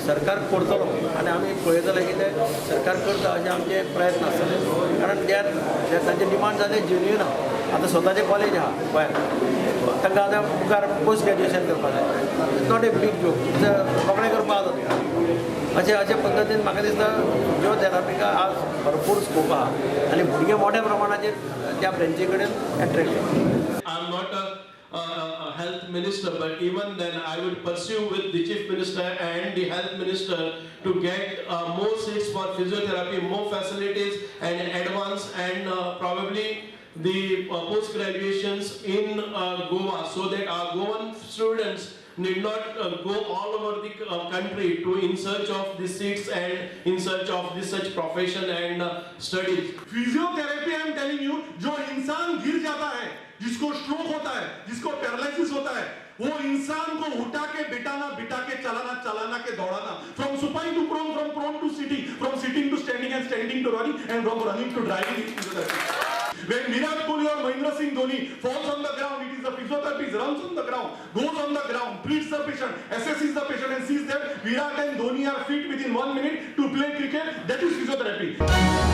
सरकार करतलो आनी आमी पळयतले की ते सरकार करता अशे आमचे प्रयत्न आसतले कारण तांचे डिमांड जाले जेन्युइन आहा आतां स्वताचें कॉलेज आहा गोंयांत तांकां आतां मुखार पोस्ट ग्रॅज्युएशन करपाक जाय इट्स नॉट ए बीग जॉब रोखडें करपाक जाता अशे पद्दतीन म्हाका दिसता फिजिओथेरापीका आज भरपूर स्कोप आहा आनी भुरगे मोठ्या प्रमाणाचेर त्या ब्रँची कडेन attract health minister, but even then I would pursue with the chief minister and the health minister to get more seats for physiotherapy, more facilities and advance and probably the post graduations in Goa, so that our Goan students need not go all over the country to in search of the seats and in search of this such profession and studies. Physiotherapy I am telling you, जो इंसान गिर जाता है, जिसको stroke होता है, जिसको paralysis होता है, वो इंसान को उठा के बिठा के चलाना के दौड़ाना, from supine to prone, from prone to sitting, from sitting to standing and standing to running and from running to driving is physiotherapy. When Virat Kohli or Mahendra Singh Dhoni falls on the ground, it is the physiotherapist runs on the ground, goes on the ground, treats the patient, assesses the patient and sees that Virat and Dhoni are fit within 1 minute to play cricket. That is physiotherapy.